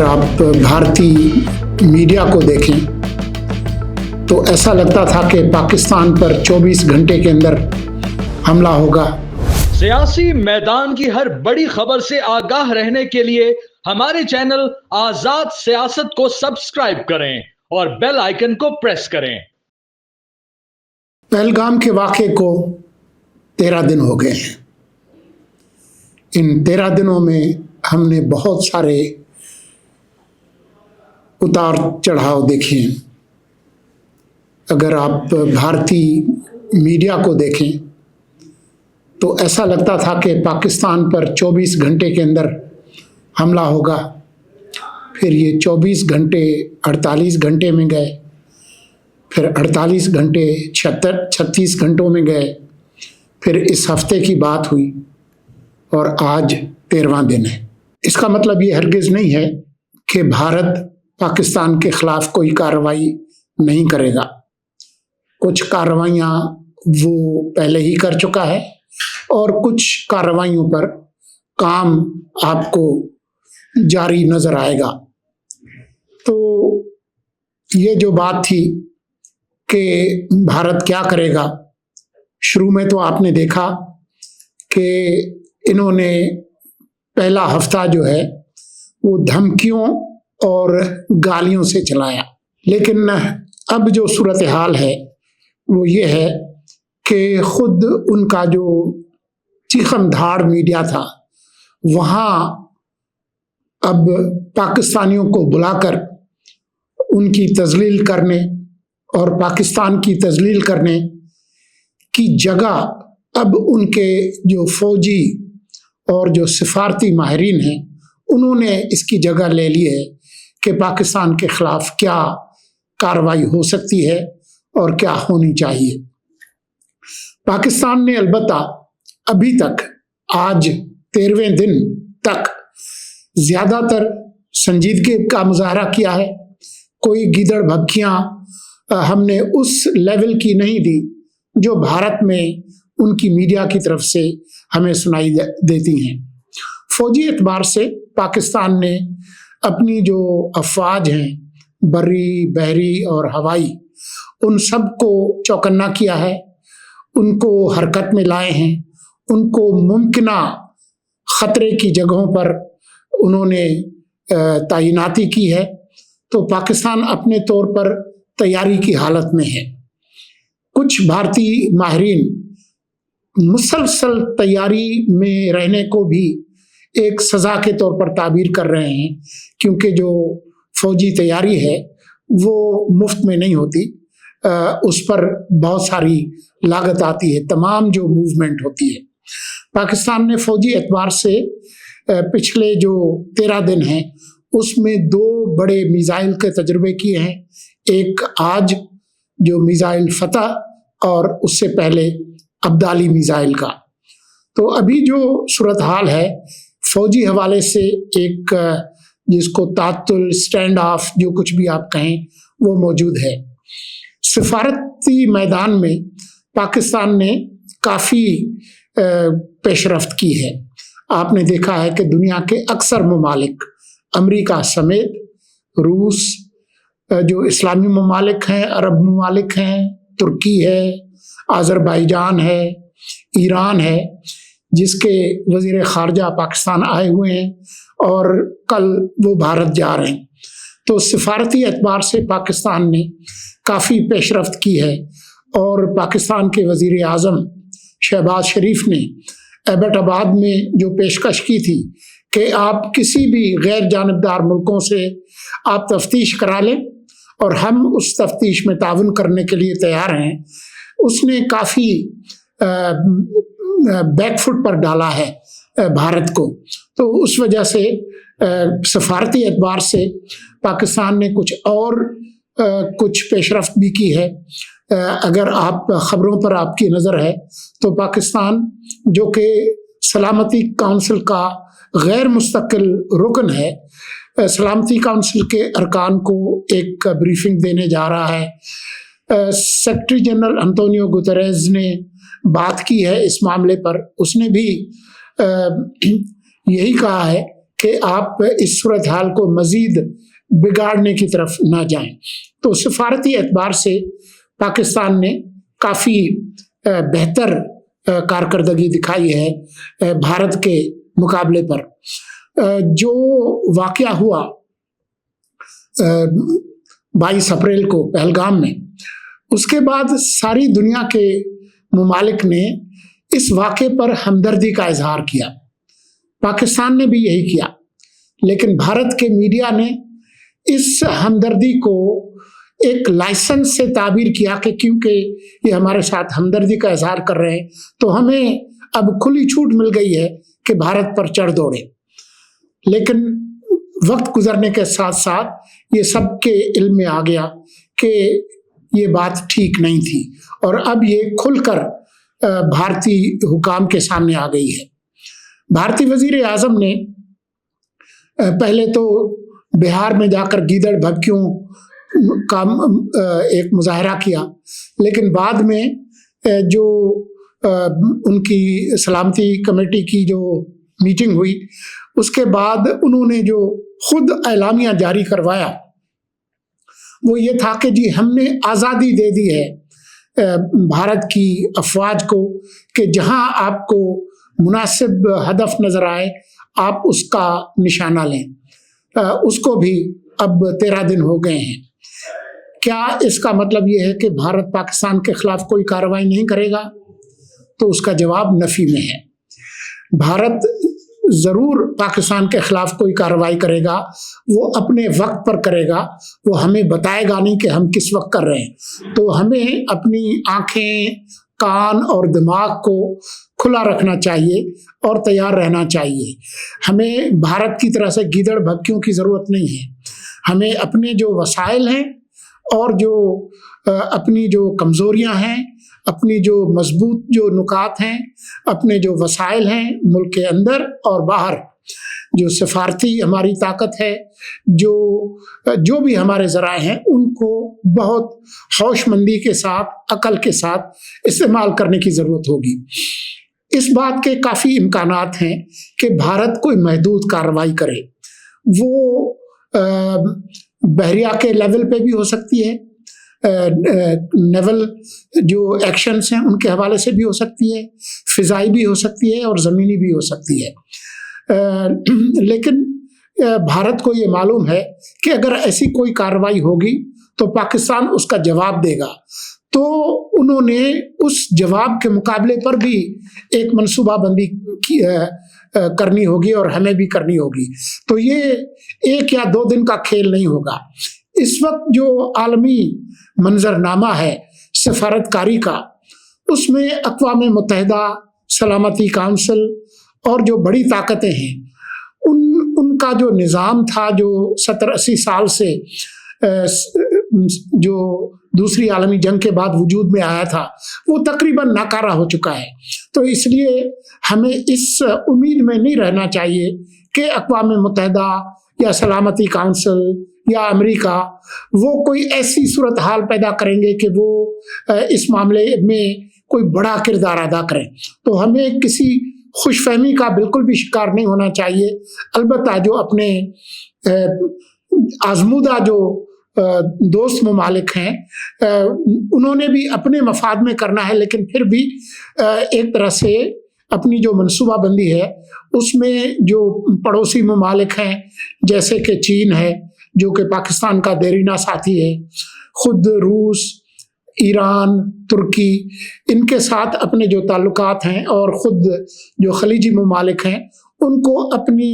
आप भारतीय मीडिया को देखें तो ऐसा लगता था कि पाकिस्तान पर 24 घंटे के अंदर हमला होगा। सियासी मैदान की हर बड़ी खबर से आगाह रहने के लिए हमारे चैनल आजाद सियासत को सब्सक्राइब करें और बेल आइकन को प्रेस करें। पहलगाम के वाक़े को 13 दिन हो गए हैं। इन 13 दिनों में हमने बहुत सारे उतार चढ़ाव देखे हैं। अगर आप भारतीय मीडिया को देखें तो ऐसा लगता था कि पाकिस्तान पर 24 घंटे के अंदर हमला होगा। फिर ये 24 घंटे 48 घंटे में गए, फिर 48 घंटे 36 घंटों में गए, फिर इस हफ्ते की बात हुई और आज 13वां दिन है। इसका मतलब ये हरगिज़ नहीं है कि भारत पाकिस्तान के खिलाफ कोई कार्रवाई नहीं करेगा। कुछ कार्रवाइयाँ वो पहले ही कर चुका है और कुछ कार्रवाइयों पर काम आपको जारी नजर आएगा। तो ये जो बात थी कि भारत क्या करेगा, शुरू में तो आपने देखा कि इन्होंने पहला हफ्ता जो है वो धमकियों और गालियों से चलाया, लेकिन अब जो सूरत हाल है वो ये है कि खुद उनका जो चीखम धाड़ मीडिया था वहाँ अब पाकिस्तानियों को बुलाकर उनकी तजलील करने और पाकिस्तान की तजलील करने की जगह अब उनके जो फौजी और जो सिफारती माहिरीन हैं उन्होंने इसकी जगह ले ली है कि पाकिस्तान के खिलाफ क्या कार्रवाई हो सकती है और क्या होनी चाहिए। पाकिस्तान ने अलबत्ता अभी तक आज 13वें दिन तक ज़्यादातर संजीदगी का मुजाहरा किया है। कोई गीदड़ भभकियाँ हमने उस लेवल की नहीं दी जो भारत में उनकी मीडिया की तरफ से हमें सुनाई देती हैं। फौजी एतबार से पाकिस्तान ने अपनी जो अफवाज हैं, बर्री, बहरी और हवाई, उन सब को चौकन्ना किया है, उनको हरकत में लाए हैं, उनको मुमकिना ख़तरे की जगहों पर उन्होंने तैनाती की है। तो पाकिस्तान अपने तौर पर तैयारी की हालत में है। कुछ भारतीय माहिरीन मुसलसल तैयारी में रहने को भी एक सज़ा के तौर पर ताबीर कर रहे हैं, क्योंकि जो फौजी तैयारी है वो मुफ्त में नहीं होती, उस पर बहुत सारी लागत आती है, तमाम जो मूवमेंट होती है। पाकिस्तान ने फौजी एतबार से पिछले जो 13 दिन हैं उसमें 2 बड़े मिसाइल के तजुर्बे किए हैं। एक आज जो मिसाइल फतह और उससे पहले अब्दाली मिसाइल का। तो अभी जो सूरत हाल है फौजी हवाले से एक जिसको तातुल स्टैंड ऑफ जो कुछ भी आप कहें वो मौजूद है। सिफारती मैदान में पाकिस्तान ने काफ़ी पेशरफ्त की है। आपने देखा है कि दुनिया के अक्सर ममालिक, अमेरिका समेत, रूस, जो इस्लामी ममालिक हैं, अरब ममालिक हैं, तुर्की है, अज़रबैजान है, ईरान है, जिसके वज़ीर ख़ारजा पाकिस्तान आए हुए हैं और कल वो भारत जा रहे हैं। तो सिफारती एतबार से पाकिस्तान ने काफ़ी पेशरफ्त की है और पाकिस्तान के वज़ीर आज़म शहबाज शरीफ ने एबटाबाद में जो पेशकश की थी कि आप किसी भी गैर जानिबदार मुल्कों से आप तफ्तीश करा लें और हम उस तफ्तीश में ताउन करने के लिए तैयार हैं, उसने काफ़ी बैकफुट पर डाला है भारत को। तो उस वजह से सफारती एतबार से पाकिस्तान ने कुछ पेशरफ्त भी की है। अगर आप ख़बरों पर आपकी नज़र है तो पाकिस्तान जो कि सलामती काउंसिल का गैर मुस्तकिल रुकन है, सलामती काउंसिल के अरकान को एक ब्रीफिंग देने जा रहा है। सेक्रेटरी जनरल अंतोनियो गुतेरेस ने बात की है इस मामले पर। उसने भी यही कहा है کہ آپ اس صورتحال کو مزید بگاڑنے کی طرف نہ جائیں۔ تو سفارتی اعتبار سے پاکستان نے کافی بہتر کارکردگی دکھائی ہے بھارت کے مقابلے پر۔ جو واقعہ ہوا 22 اپریل کو پہلگام میں، اس کے بعد ساری دنیا کے ممالک نے اس واقعے پر ہمدردی کا اظہار کیا۔ پاکستان نے بھی یہی کیا، لیکن بھارت کے میڈیا نے اس ہمدردی کو ایک لائسنس سے تعبیر کیا کہ کیونکہ یہ ہمارے ساتھ ہمدردی کا اظہار کر رہے ہیں تو ہمیں اب کھلی چھوٹ مل گئی ہے کہ بھارت پر چڑھ دوڑے۔ لیکن وقت گزرنے کے ساتھ ساتھ یہ سب کے علم میں آ گیا کہ یہ بات ٹھیک نہیں تھی، اور اب یہ کھل کر بھارتی حکام کے سامنے آ گئی ہے۔ بھارتی وزیر اعظم نے پہلے تو بہار میں جا کر گیدڑ بھبکیوں کا ایک مظاہرہ کیا، لیکن بعد میں جو ان کی سلامتی کمیٹی کی جو میٹنگ ہوئی، اس کے بعد انہوں نے جو خود اعلامیہ جاری کروایا وہ یہ تھا کہ جی ہم نے آزادی دے دی ہے بھارت کی افواج کو کہ جہاں آپ کو مناسب ہدف نظر آئے آپ اس کا نشانہ لیں۔ اس کو بھی اب 13 دن ہو گئے ہیں۔ کیا اس کا مطلب یہ ہے کہ بھارت پاکستان کے خلاف کوئی کارروائی نہیں کرے گا؟ تو اس کا جواب نفی میں ہے۔ بھارت ضرور پاکستان کے خلاف کوئی کارروائی کرے گا، وہ اپنے وقت پر کرے گا، وہ ہمیں بتائے گا نہیں کہ ہم کس وقت کر رہے ہیں۔ تو ہمیں اپنی آنکھیں، کان اور دماغ کو کھلا رکھنا چاہیے اور تیار رہنا چاہیے۔ ہمیں بھارت کی طرح سے گیدڑ بھبکیوں کی ضرورت نہیں ہے۔ ہمیں اپنے جو وسائل ہیں اور جو اپنی جو کمزوریاں ہیں، اپنی جو مضبوط جو نکات ہیں، اپنے جو وسائل ہیں ملک کے اندر اور باہر، جو سفارتی ہماری طاقت ہے، جو بھی ہمارے ذرائع ہیں، ان کو بہت ہوش مندی کے ساتھ، عقل کے ساتھ استعمال کرنے کی ضرورت ہوگی۔ اس بات کے کافی امکانات ہیں کہ بھارت کوئی محدود کارروائی کرے۔ وہ بحریہ کے لیول پہ بھی ہو سکتی ہے، نیول جو ایکشنز ہیں ان کے حوالے سے بھی ہو سکتی ہے، فضائی بھی ہو سکتی ہے اور زمینی بھی ہو سکتی ہے۔ لیکن بھارت کو یہ معلوم ہے کہ اگر ایسی کوئی کارروائی ہوگی تو پاکستان اس کا جواب دے گا، تو انہوں نے اس جواب کے مقابلے پر بھی ایک منصوبہ بندی کرنی ہوگی اور ہمیں بھی کرنی ہوگی۔ تو یہ 1 یا 2 دن کا کھیل نہیں ہوگا۔ اس وقت جو عالمی منظرنامہ ہے سفارت کاری کا، اس میں اقوام متحدہ، سلامتی کونسل اور جو بڑی طاقتیں ہیں ان کا جو نظام تھا جو 70-80 سال سے جو دوسری عالمی جنگ کے بعد وجود میں آیا تھا، وہ تقریباً ناکارہ ہو چکا ہے۔ تو اس لیے ہمیں اس امید میں نہیں رہنا چاہیے کہ اقوام متحدہ یا سلامتی کونسل یا امریکہ وہ کوئی ایسی صورتحال پیدا کریں گے کہ وہ اس معاملے میں کوئی بڑا کردار ادا کریں۔ تو ہمیں کسی خوش فہمی کا بالکل بھی شکار نہیں ہونا چاہیے۔ البتہ جو اپنے آزمودہ جو دوست ممالک ہیں انہوں نے بھی اپنے مفاد میں کرنا ہے، لیکن پھر بھی ایک طرح سے اپنی جو منصوبہ بندی ہے اس میں جو پڑوسی ممالک ہیں جیسے کہ چین ہے جو کہ پاکستان کا دیرینہ ساتھی ہے، خود روس، ایران، ترکی، ان کے ساتھ اپنے جو تعلقات ہیں، اور خود جو خلیجی ممالک ہیں ان کو اپنی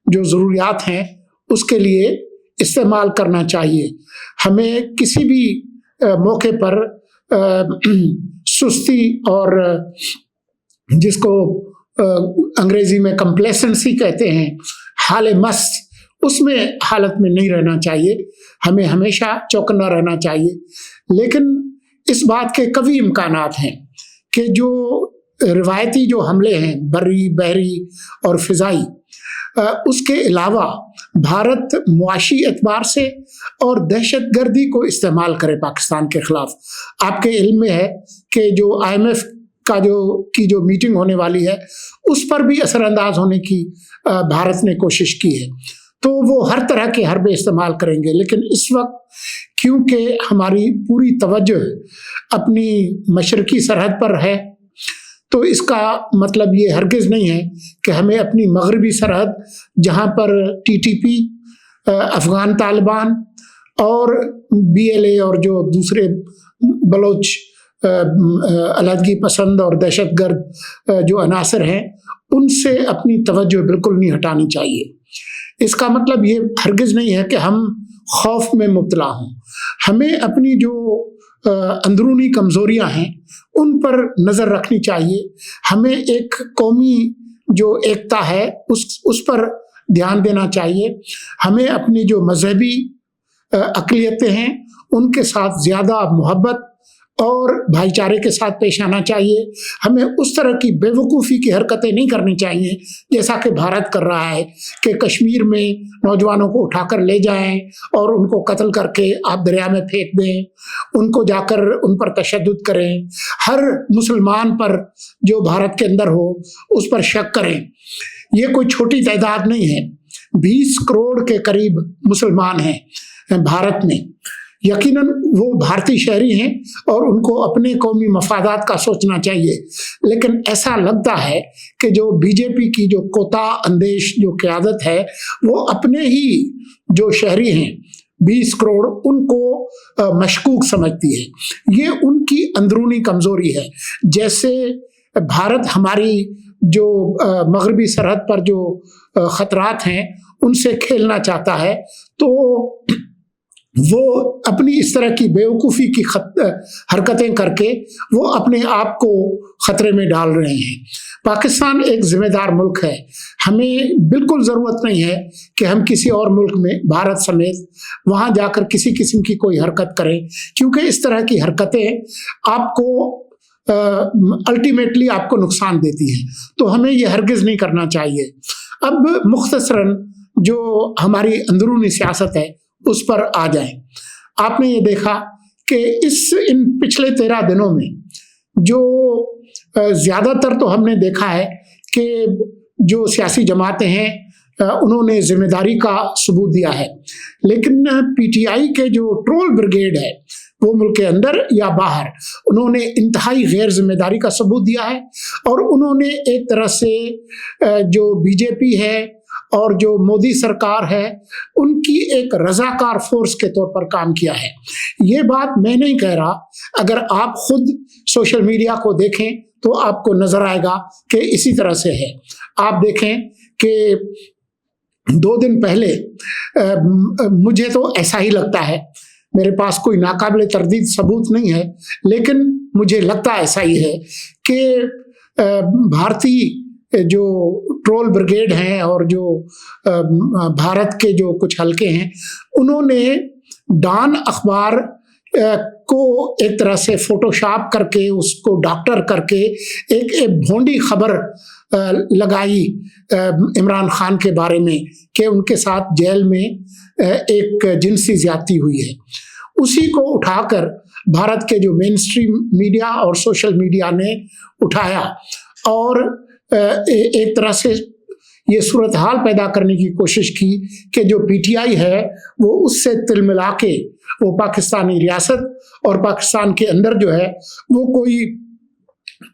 جو ضروریات ہیں اس کے لیے استعمال کرنا چاہیے۔ ہمیں کسی بھی موقع پر سستی اور جس کو انگریزی میں کمپلیسنسی کہتے ہیں، حال مست، اس میں حالت میں نہیں رہنا چاہیے۔ ہمیں ہمیشہ چوکنا رہنا چاہیے۔ لیکن اس بات کے قوی امکانات ہیں کہ جو روایتی جو حملے ہیں بری، بحری اور فضائی، اس کے علاوہ بھارت معاشی اعتبار سے اور دہشت گردی کو استعمال کرے پاکستان کے خلاف۔ آپ کے علم میں ہے کہ جو IMF की जो मीटिंग होने वाली है उस पर भी असरअंदाज होने की भारत ने कोशिश की है। तो वो हर तरह के हरबे इस्तेमाल करेंगे, लेकिन इस वक्त क्योंकि हमारी पूरी तवज्जो अपनी मशरकी सरहद पर है, तो इसका मतलब ये हरगिज़ नहीं है कि हमें अपनी मगरबी सरहद, जहाँ पर TTP, अफ़गान तालिबान और BLA और जो दूसरे बलोच अलहदगी पसंद और दहशतगर्द जो अनासर हैं, उनसे अपनी तवज्जो बिल्कुल नहीं हटानी चाहिए। इसका मतलब ये हरगिज़ नहीं है कि हम खौफ में मुब्तला हों। हमें अपनी जो अंदरूनी कमज़ोरियाँ हैं उन पर नज़र रखनी चाहिए। हमें एक कौमी जो एकता है उस पर ध्यान देना चाहिए। हमें अपनी जो मजहबी अक़लियतें हैं उनके साथ ज़्यादा मोहब्बत और भाईचारे के साथ पेश आना चाहिए। हमें उस तरह की बेवकूफ़ी की हरकतें नहीं करनी चाहिए जैसा कि भारत कर रहा है कि कश्मीर में नौजवानों को उठाकर ले जाएं और उनको कत्ल करके आप दरिया में फेंक दें, उनको जाकर उन पर तशद्दुद करें, हर मुसलमान पर जो भारत के अंदर हो उस पर शक करें। ये कोई छोटी तादाद नहीं है, 20 करोड़ के करीब मुसलमान हैं भारत में। यकीनन वो भारतीय शहरी हैं और उनको अपने कौमी मफादात का सोचना चाहिए, लेकिन ऐसा लगता है कि जो बीजेपी की जो कोता अंदेश जो क़यादत है वो अपने ही जो शहरी हैं 20 करोड़ उनको मशकूक समझती है। ये उनकी अंदरूनी कमज़ोरी है। जैसे भारत हमारी जो मगरबी सरहद पर जो ख़तरात हैं उनसे खेलना चाहता है, तो वो अपनी इस तरह की बेवकूफ़ी की हरकतें करके वो अपने आप को ख़तरे में डाल रहे हैं। पाकिस्तान एक ज़िम्मेदार मुल्क है। हमें बिल्कुल ज़रूरत नहीं है कि हम किसी और मुल्क में, भारत समेत, वहाँ जाकर किसी किस्म की कोई हरकत करें, क्योंकि इस तरह की हरकतें आपको अल्टीमेटली आपको नुकसान देती हैं। तो हमें ये हरगिज़ नहीं करना चाहिए। अब मुख्तसरन जो हमारी अंदरूनी सियासत है उस पर आ जाएं। आपने ये देखा कि इन पिछले 13 दिनों में जो ज़्यादातर तो हमने देखा है कि जो सियासी जमातें हैं उन्होंने ज़िम्मेदारी का सबूत दिया है, लेकिन PTI के जो ट्रोल ब्रिगेड है वो मुल्क के अंदर या बाहर, उन्होंने इंतहाई गैर जिम्मेदारी का सबूत दिया है और उन्होंने एक तरह से जो BJP है और जो मोदी सरकार है उनकी एक रज़ाकार फोर्स के तौर पर काम किया है। ये बात मैं नहीं कह रहा, अगर आप खुद सोशल मीडिया को देखें तो आपको नज़र आएगा कि इसी तरह से है। आप देखें कि 2 दिन पहले मुझे तो ऐसा ही लगता है, मेरे पास कोई नाकाबिले तरदीद सबूत नहीं है, लेकिन मुझे लगता ऐसा ही है कि भारतीय जो ट्रोल ब्रिगेड हैं और जो भारत के जो कुछ हलके हैं उन्होंने डॉन अखबार को एक तरह से फोटोशॉप करके, उसको डॉक्टर करके एक भोंडी खबर लगाई इमरान खान के बारे में कि उनके साथ जेल में एक जिनसी ज्यादती हुई है। उसी को उठाकर भारत के जो मेन स्ट्रीम मीडिया और सोशल मीडिया ने उठाया और एक तरह से ये सूरत हाल पैदा करने की कोशिश की कि जो PTI है वो उससे तिल मिला के वो पाकिस्तानी रियासत और पाकिस्तान के अंदर जो है वो कोई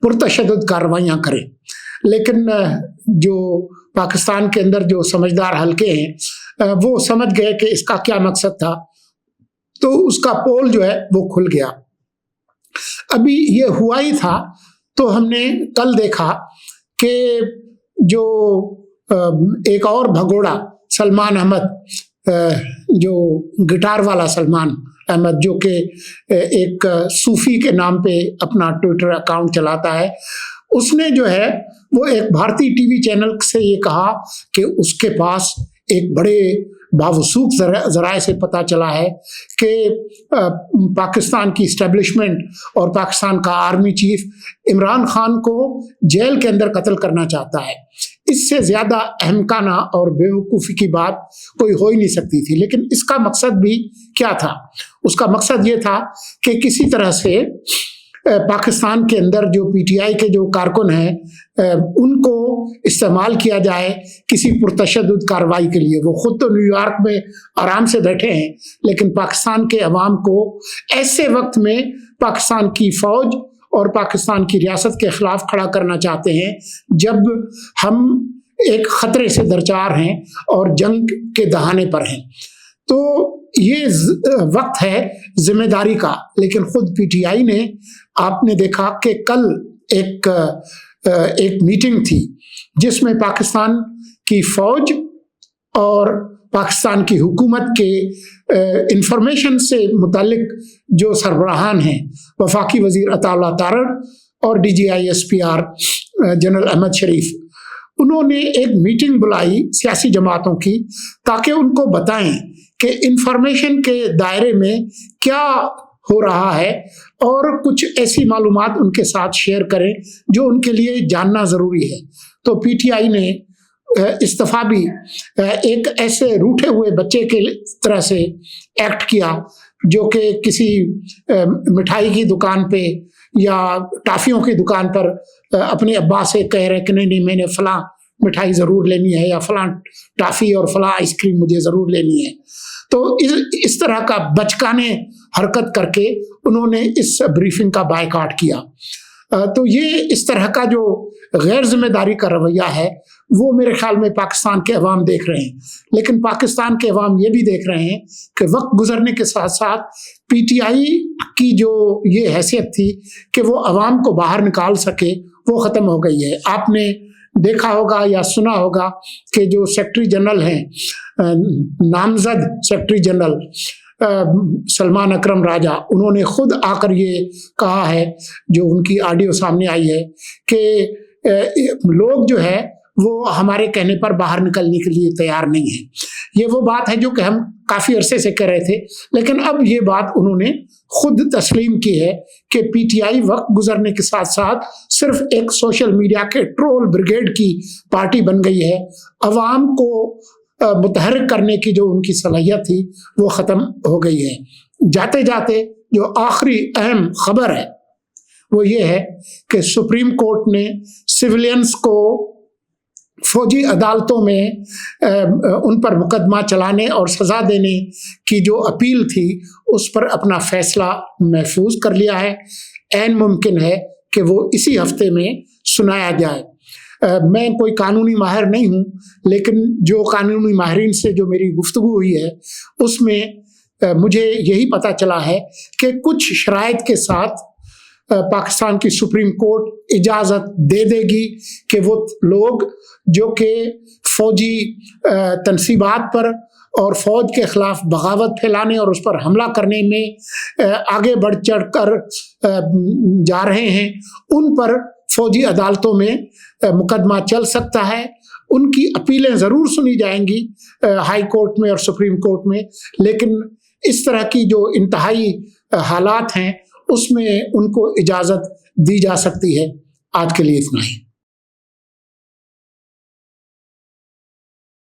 पुरतशद्दुद कार्रवाइयाँ करे। लेकिन जो पाकिस्तान के अंदर जो समझदार हलके हैं वो समझ गए कि इसका क्या मकसद था, तो उसका पोल जो है वो खुल गया। अभी ये हुआ ही था तो हमने कल देखा कि जो एक और भगोड़ा सलमान अहमद, जो गिटार वाला सलमान अहमद, जो कि एक सूफी के नाम पे अपना ट्विटर अकाउंट चलाता है, उसने जो है वो एक भारतीय टीवी चैनल से ये कहा कि उसके पास एक बड़े बावसूख ज़राए से पता चला है कि पाकिस्तान की इस्टेब्लिशमेंट और पाकिस्तान का आर्मी चीफ इमरान खान को जेल के अंदर कत्ल करना चाहता है। इससे ज़्यादा अहमकाना और बेवकूफ़ी की बात कोई हो ही नहीं सकती थी। लेकिन इसका मकसद भी क्या था? उसका मकसद ये था कि किसी तरह से पाकिस्तान के अंदर जो पीटीआई के जो कारकुन हैं उनको इस्तेमाल किया जाए किसी पुरतशद्दुद कार्रवाई के लिए। वो खुद तो न्यूयॉर्क में आराम से बैठे हैं, लेकिन पाकिस्तान के अवाम को ऐसे वक्त में पाकिस्तान की फौज और पाकिस्तान की रियासत के खिलाफ खड़ा करना चाहते हैं जब हम एक खतरे से दरचार हैं और जंग के दहाने पर हैं। तो ये वक्त है जिम्मेदारी का। लेकिन खुद पीटीआई ने, आपने देखा कि कल एक मीटिंग थी जिसमें पाकिस्तान की फौज और पाकिस्तान की हुकूमत के इंफॉर्मेशन से मुतालिक जो सरबराहान हैं, वफाकी वजीर अताउल्लाह तारड़ और DGI-SPR जनरल अहमद शरीफ, उन्होंने एक मीटिंग बुलाई सियासी जमातों की ताकि उनको बताएं कि इंफॉर्मेशन के दायरे में क्या हो रहा है और कुछ ऐसी मालूमात उनके साथ शेयर करें जो उनके लिए जानना ज़रूरी है। तो पीटीआई ने इस्तीफा भी एक ऐसे रूठे हुए बच्चे के तरह से एक्ट किया जो कि किसी मिठाई की दुकान पे या टाफियों की दुकान पर अपने अब्बा से कह रहे कि नहीं मैंने फलां मिठाई ज़रूर लेनी है या फलां टाफ़ी और फलां आइसक्रीम मुझे ज़रूर लेनी है। तो इस तरह का बचकाने हरकत करके उन्होंने इस ब्रीफिंग का बायकॉट किया। तो ये इस तरह का जो गैर जिम्मेदारी का रवैया है वो मेरे ख्याल में पाकिस्तान के अवाम देख रहे हैं। लेकिन पाकिस्तान के अवाम ये भी देख रहे हैं कि वक्त गुजरने के साथ साथ पीटीआई की जो ये हैसियत थी कि वो अवाम को बाहर निकाल सके वो ख़त्म हो गई है। आपने देखा होगा या सुना होगा कि जो सेक्रेटरी जनरल हैं, नामजद सेक्रेटरी जनरल सलमान अकरम राजा, उन्होंने खुद आकर ये कहा है, जो उनकी ऑडियो सामने आई है, कि लोग जो है वो हमारे कहने पर बाहर निकलने के लिए तैयार नहीं है। ये वो बात है जो कि हम काफ़ी अरसे से कह रहे थे, लेकिन अब ये बात उन्होंने खुद तस्लीम की है कि पीटीआई वक्त गुजरने के साथ साथ सिर्फ एक सोशल मीडिया के ट्रोल ब्रिगेड की पार्टी बन गई है। अवाम को मुतहर्रिक करने की जो उनकी सलाहियत थी वो ख़त्म हो गई है। जाते जाते जो आखिरी अहम खबर है वो ये है कि सुप्रीम कोर्ट ने सिविलियंस को फौजी अदालतों में उन पर मुकदमा चलाने और सज़ा देने की जो अपील थी उस पर अपना फैसला महफूज कर लिया है। ऐन मुमकिन है कि वो इसी हफ्ते में सुनाया जाए। मैं कोई कानूनी माहिर नहीं हूँ, लेकिन जो कानूनी माहिरीन से जो मेरी गुफ्तगू हुई है उसमें मुझे यही पता चला है कि कुछ शराइत के साथ पाकिस्तान की सुप्रीम कोर्ट इजाज़त दे देगी कि वो लोग जो कि फ़ौजी तनसीबात पर और फ़ौज के ख़िलाफ़ बगावत फैलाने और उस पर हमला करने में आगे बढ़ चढ़ कर जा रहे हैं, उन पर फ़ौजी अदालतों में मुकदमा चल सकता है। उनकी अपीलें ज़रूर सुनी जाएंगी हाई कोर्ट में और सुप्रीम कोर्ट में, लेकिन इस तरह की जो इंतहाई हालात हैं उसमें उनको इजाज़त दी जा सकती है। आज के लिए इतना ही।